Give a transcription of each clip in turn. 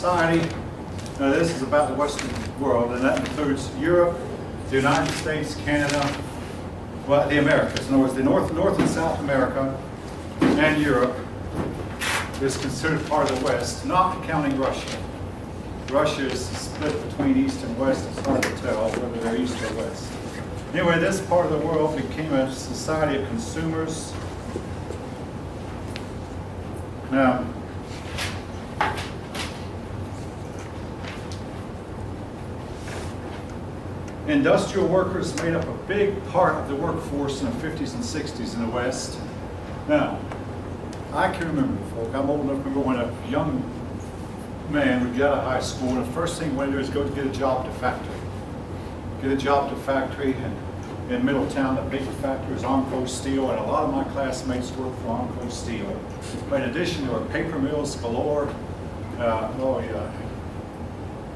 society. Now this is about the Western world, and that includes Europe, the United States, Canada, well, the Americas. In other words, the North and South America and Europe is considered part of the West, not counting Russia. Russia is split between East and West. It's hard to tell whether they're East or West. Anyway, this part of the world became a society of consumers. Now, industrial workers made up a big part of the workforce in the 50s and 60s in the West. Now, I can remember, folk, I'm old enough to remember when a young man would get out of high school, and the first thing he wanted to do is go to get a job at a factory. Get a job at a factory, and in Middletown, the big factory was Armco Steel, and a lot of my classmates worked for Armco Steel. But in addition, there were paper mills galore.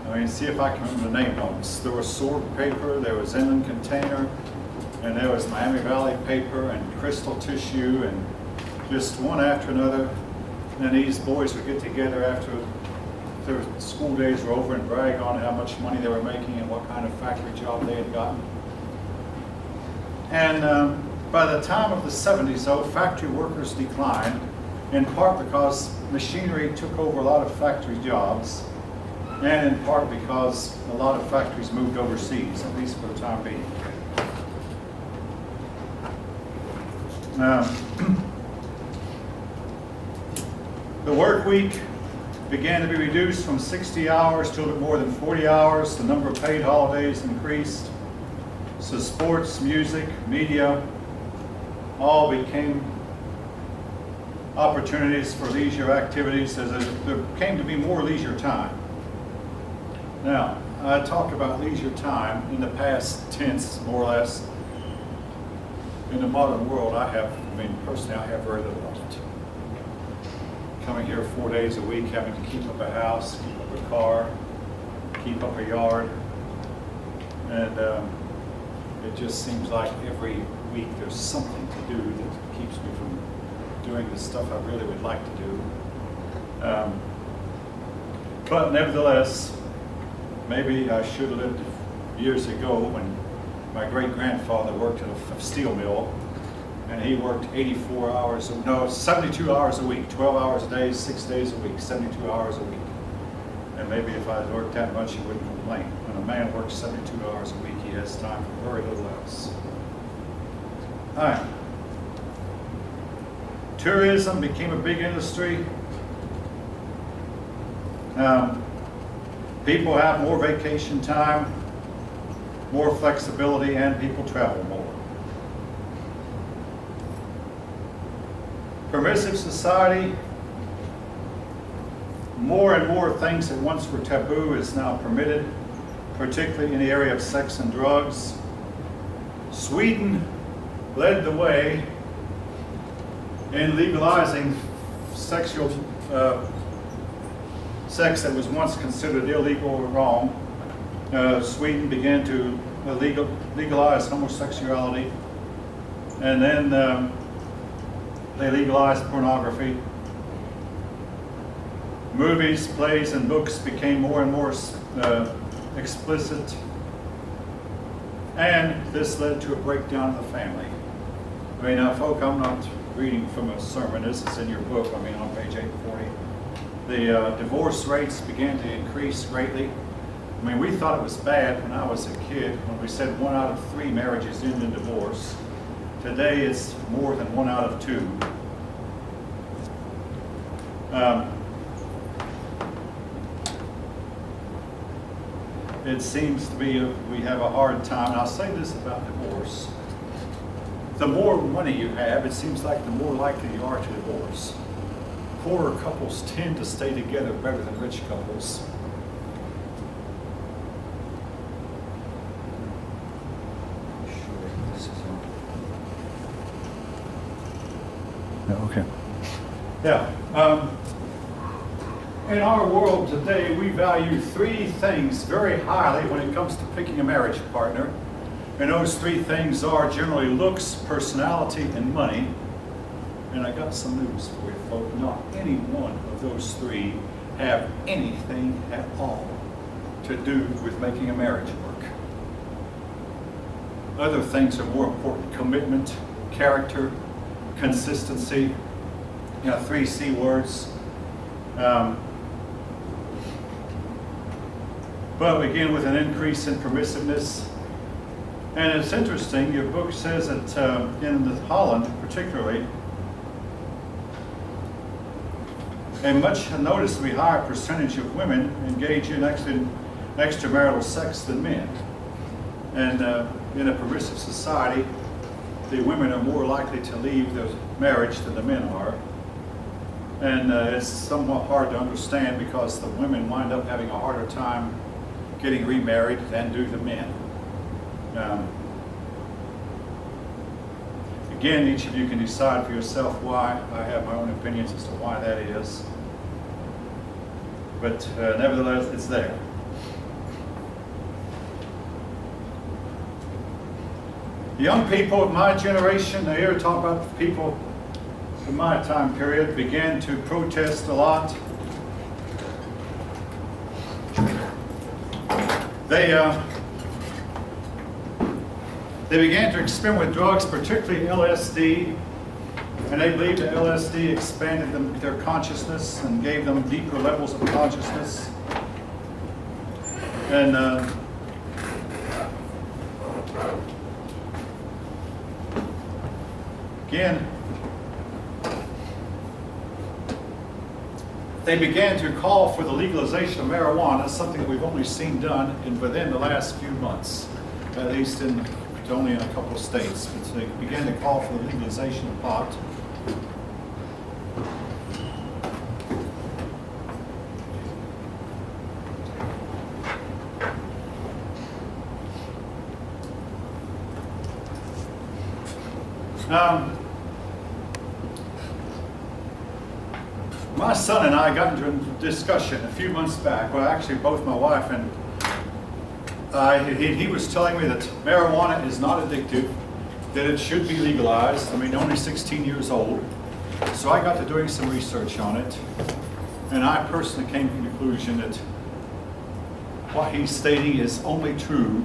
I mean, see if I can remember the name of them. There was Sword Paper, there was Inland Container, and there was Miami Valley Paper, and Crystal Tissue, and just one after another. And then these boys would get together after their school days were over and brag on how much money they were making and what kind of factory job they had gotten. And by the time of the 70s, though, factory workers declined, in part because machinery took over a lot of factory jobs, and in part because a lot of factories moved overseas, at least for the time being. The work week began to be reduced from 60 hours to a little more than 40 hours. The number of paid holidays increased. So sports, music, media, all became opportunities for leisure activities as there came to be more leisure time. Now, I talked about leisure time in the past tense, more or less. In the modern world, personally, I have very little of it. Coming here 4 days a week, having to keep up a house, keep up a car, keep up a yard, and it just seems like every week there's something to do that keeps me from doing the stuff I really would like to do. But nevertheless, maybe I should have lived years ago when my great-grandfather worked at a steel mill, and he worked 72 hours a week, 12 hours a day, 6 days a week, 72 hours a week. And maybe if I had worked that much, he wouldn't complain. When a man works 72 hours a week, he has time for very little else. All right. Tourism became a big industry. People have more vacation time, more flexibility, and people travel more. Permissive society, more and more things that once were taboo is now permitted, particularly in the area of sex and drugs. Sweden led the way in legalizing sex that was once considered illegal or wrong. Sweden began to legalize homosexuality, and then they legalized pornography. Movies, plays, and books became more and more explicit, and this led to a breakdown of the family. I mean, now, folk, I'm not reading from a sermon. This is in your book, on page 840. The divorce rates began to increase greatly. I mean, we thought it was bad when I was a kid, when we said 1 out of 3 marriages end in divorce. Today, it's more than 1 out of 2. It seems to be we have a hard time, and I'll say this about divorce. The more money you have, it seems like the more likely you are to divorce. Poorer couples tend to stay together better than rich couples. Okay. Yeah. In our world today, we value 3 things very highly when it comes to picking a marriage partner. And those 3 things are generally looks, personality, and money. And I got some news for you, folks. Not any one of those 3 have anything at all to do with making a marriage work. Other things are more important: commitment, character, consistency, 3 C words. But we begin with an increase in permissiveness. And it's interesting, your book says that in Holland particularly, a much noticeably higher percentage of women engage in extramarital sex than men. And in a permissive society, the women are more likely to leave the marriage than the men are. And it's somewhat hard to understand because the women wind up having a harder time getting remarried than do the men. Again, each of you can decide for yourself why. I have my own opinions as to why that is. But nevertheless, it's there. Young people of my generation, I hear talk about people in my time period, began to protest a lot. They began to experiment with drugs, particularly LSD, and they believed that LSD expanded their consciousness and gave them deeper levels of consciousness. And again, they began to call for the legalization of marijuana, something that we've only seen done within the last few months, at least only in a couple of states. But they began to call for the legalization of pot. My son and I got into a discussion a few months back. Well, actually, both my wife and he was telling me that marijuana is not addictive, that it should be legalized. I mean, only 16 years old. So I got to doing some research on it, and I personally came to the conclusion that what he's stating is only true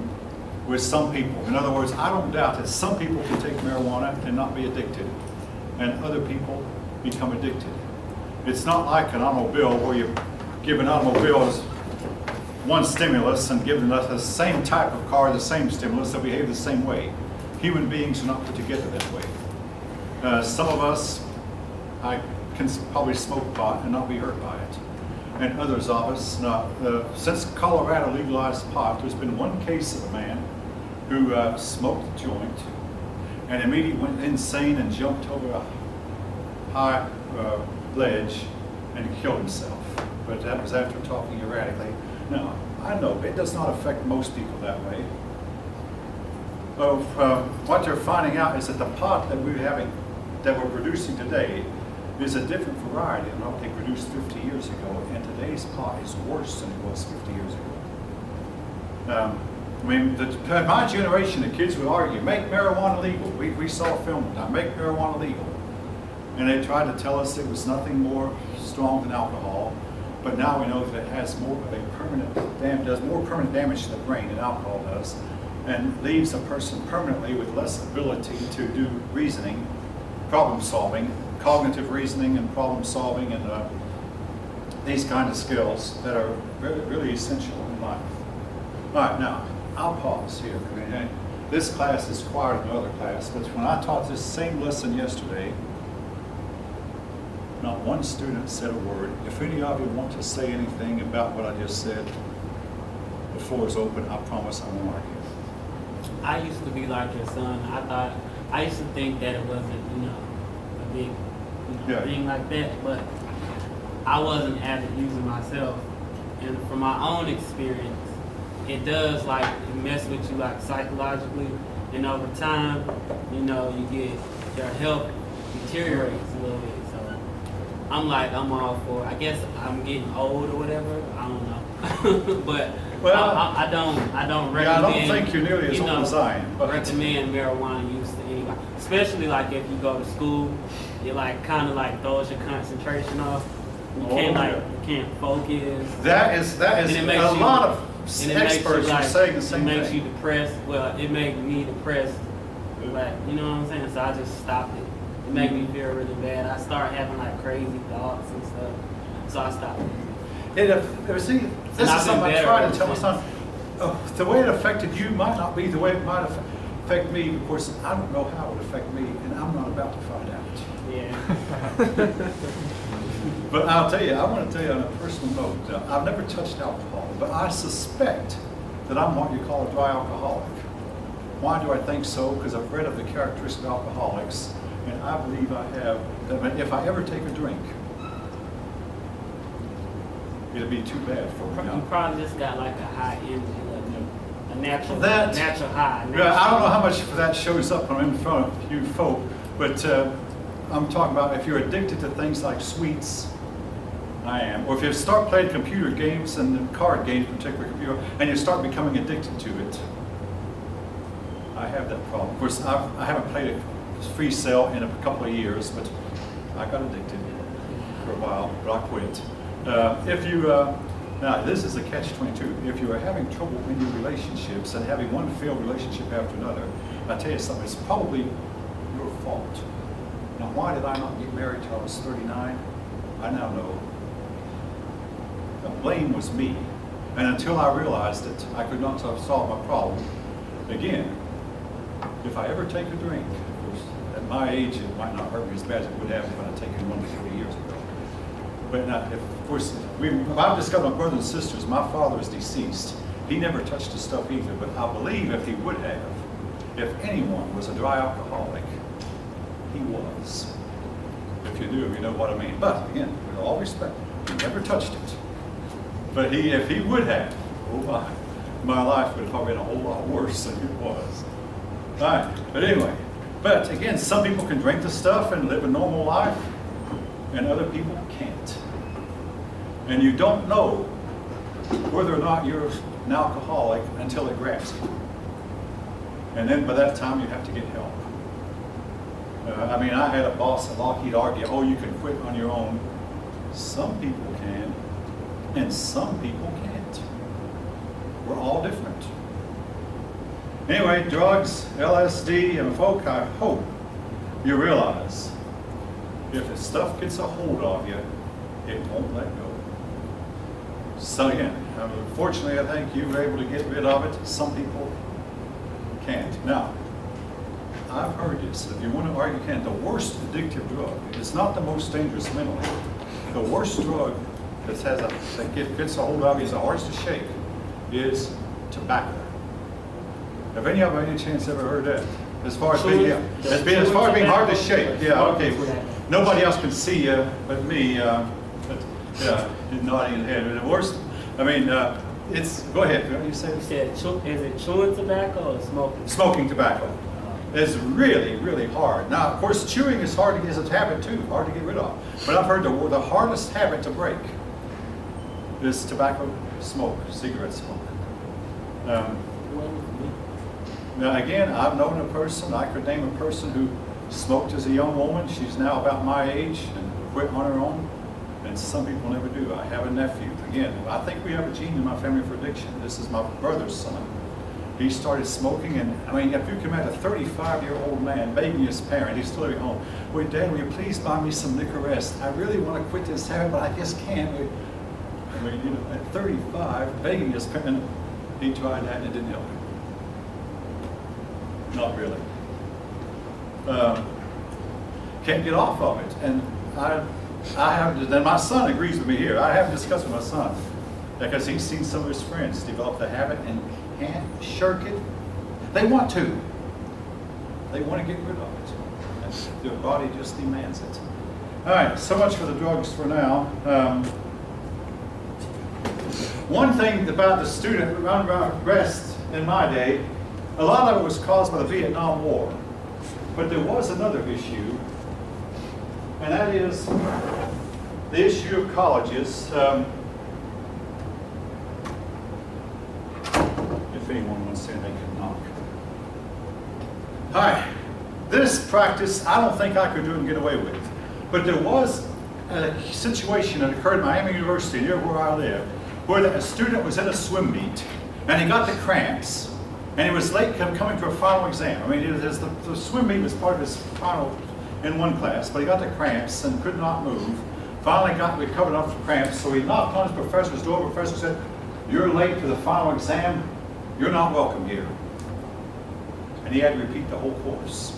with some people. In other words, I don't doubt that some people can take marijuana and not be addicted, and other people become addicted. It's not like an automobile where you give an automobile one stimulus and give us the same type of car, the same stimulus, that behave the same way. Human beings are not put together that way. Some of us, I can probably smoke pot and not be hurt by it. And others of us not. Since Colorado legalized pot, there's been one case of a man who smoked a joint and immediately went insane and jumped over a high ledge and killed himself. But that was after talking erratically. Now, I know it does not affect most people that way. What they're finding out is that the pot that we're producing today is a different variety than what they produced 50 years ago, and today's pot is worse than it was 50 years ago. I mean, my generation, the kids would argue, make marijuana legal. We saw a film one time, make marijuana legal. And they tried to tell us it was nothing more strong than alcohol. But now we know that it has more of a does more permanent damage to the brain than alcohol does, and leaves a person permanently with less ability to do reasoning, problem solving, cognitive reasoning and problem solving, and these kind of skills that are really, really essential in life. All right, now, I'll pause here. Okay? This class is quieter than another class, but when I taught this same lesson yesterday, not one student said a word. If any of you want to say anything about what I just said, the floor is open. I promise I won't argue. I used to be like your son. I used to think that it wasn't, a big thing like that, but I wasn't an avid user myself. And from my own experience, it does mess with you psychologically, and over time, you get your health deteriorates a little bit. I'm all for it. I guess I'm getting old or whatever. I don't know. But I don't recommend. Yeah, I don't think you're nearly as old as I am. But recommend marijuana use to anybody. Especially if you go to school, it kind of throws your concentration off. You can't focus. That is And it a makes lot of And it makes experts you, are like, saying the same It makes thing. you depressed. Well, it made me depressed. Like, you know what I'm saying? So I just stopped it. It made me feel really bad. I started having like crazy thoughts and stuff. So I stopped it. See, this I've is been something I better try to ever tell my since. son. The way it affected you might not be the way it might affect me. Of course, I don't know how it would affect me, and I'm not about to find out. Yeah. But I'll tell you, I want to tell you on a personal note, I've never touched alcohol, but I suspect that I'm what you call a dry alcoholic. Why do I think so? Because I've read of the characteristics of alcoholics, and I believe I have, that if I ever take a drink, it'll be too bad for me. You probably just got like a high energy level. A natural high. Yeah, I don't know how much of that shows up when I'm in front of you folk, but I'm talking about if you're addicted to things like sweets, I am, or if you start playing computer games and card games, particularly computer, and you start becoming addicted to it. I have that problem. Of course, I haven't played a free cell in a couple of years, but I got addicted for a while, but I quit. Now this is a catch-22. If you are having trouble in your relationships and having one failed relationship after another, I tell you something, it's probably your fault. Now, why did I not get married till I was 39? I now know. The blame was me. And until I realized it, I could not solve my problem. Again, if I ever take a drink, of course, at my age, it might not hurt me as bad as it would have if I had taken one 40 years ago. But now, of course, I've discovered my brothers and sisters, my father is deceased. He never touched the stuff either, but I believe if he would have, if anyone was a dry alcoholic, he was. If you do, you know what I mean. But again, with all respect, he never touched it. But if he would have, oh my life would have probably been a whole lot worse than it was. All right, but anyway, but again, some people can drink the stuff and live a normal life, and other people can't. And you don't know whether or not you're an alcoholic until it grabs you. And then by that time, you have to get help. I mean, I had a boss at Lockheed argue, oh, you can quit on your own. Some people can, and some people can't. We're all different. Anyway, drugs, LSD, and folk, I hope you realize if the stuff gets a hold of you, it won't let go. So again, fortunately, I think you were able to get rid of it. Some people can't. Now, I've heard this. If you want to argue, the worst addictive drug, it's not the most dangerous mentally. The worst drug that gets a hold of you, is the hardest to shake, is tobacco. Have any of you by any chance ever heard that? As far as being, as far as being hard to shake, yeah, okay. Nobody else can see you but me. But yeah, he's nodding his head. The worst. I mean, it's. Go ahead. You say You said, is it chewing tobacco or smoking? Smoking tobacco. It's really, really hard. Now, of course, chewing is hard to get as a habit too, hard to get rid of. But I've heard the hardest habit to break is tobacco smoke, cigarette smoke. Now again, I've known a person, I could name a person who smoked as a young woman. She's now about my age and quit on her own. And some people never do. I have a nephew. Again, I think we have a gene in my family for addiction. This is my brother's son. He started smoking, and I mean, if you can imagine a 35-year-old man begging his parent, he's still at home, "Wait, Dad, will you please buy me some Nicorette? I really want to quit this habit, but I just can't." I mean, you know, at 35, begging his parent, he tried that and it didn't help him. Not really. Can't get off of it, and I have. Then my son agrees with me here. I haven't discussed with my son because he's seen some of his friends develop the habit and can't shirk it. They want to. They want to get rid of it. And their body just demands it. All right, so much for the drugs for now. One thing about the student rest in my day, a lot of it was caused by the Vietnam War. But there was another issue, and that is the issue of colleges. If anyone wants to say, they can knock. Hi. This practice, I don't think I could do it and get away with. But there was a situation that occurred at Miami University, near where I live, where a student was in a swim meet, and he got the cramps, and he was late coming to a final exam. I mean, the swim meet was part of his final in one class, but he got the cramps and could not move. Finally recovered enough of cramps, so he knocked on his professor's door. The professor said, "You're late for the final exam. You're not welcome here." And he had to repeat the whole course.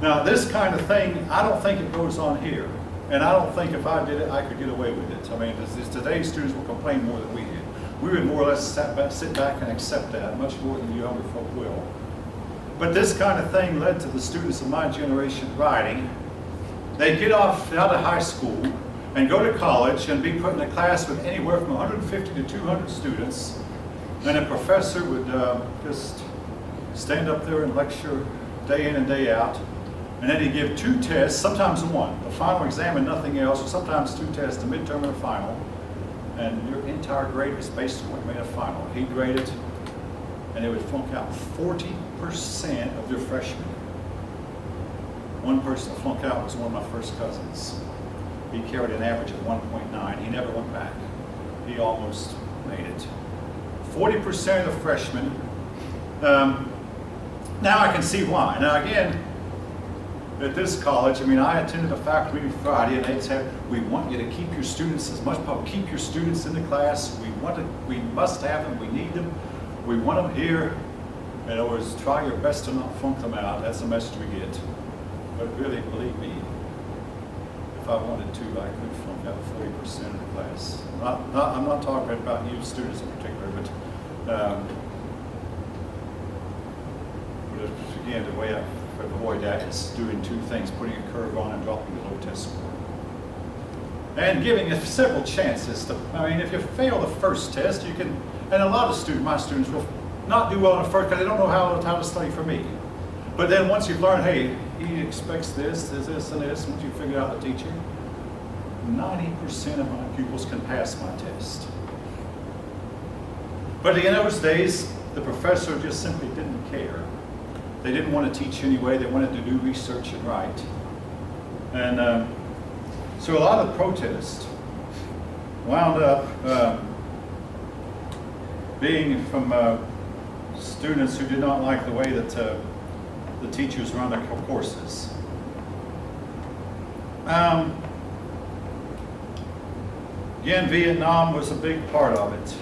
Now, this kind of thing, I don't think it goes on here. And I don't think if I did it, I could get away with it. I mean, today's students will complain more than we did. We would more or less sit back and accept that, much more than you younger folk will. But this kind of thing led to the students of my generation writing. They get off out of high school and go to college and be put in a class with anywhere from 150 to 200 students. And a professor would just stand up there and lecture day in and day out. And then he'd give 2 tests, sometimes one, the final exam and nothing else, or sometimes 2 tests, the midterm and a final. And your entire grade was based on what you made a final. He'd grade it, and they would flunk out 40% of their freshmen. One person to flunk out was one of my first cousins. He carried an average of 1.9. He never went back. He almost made it. 40% of the freshmen. Now I can see why. Now again, at this college, I mean, I attended a faculty meeting Friday, and they'd say, "We want you to keep your students as much possible. Keep your students in the class. We must have them. We need them. We want them here." In other words, try your best to not flunk them out. That's the message we get. But really, believe me, if I wanted to, I could flunk out 40% of the class. I'm not talking about you students in particular, but again, the way I avoid that is doing 2 things: putting a curve on and dropping the low test score. And giving it several chances to, I mean, if you fail the first test, you can, and a lot of my students will not do well in the first because they don't know how to study for me. But then once you've learned, hey, he expects this, and this, once you figure out the teacher, 90% of my pupils can pass my test. But in those days, the professor just simply didn't care. They didn't want to teach anyway. They wanted to do research and write. And so a lot of protests wound up being from students who did not like the way that the teachers run their courses. Again, Vietnam was a big part of it.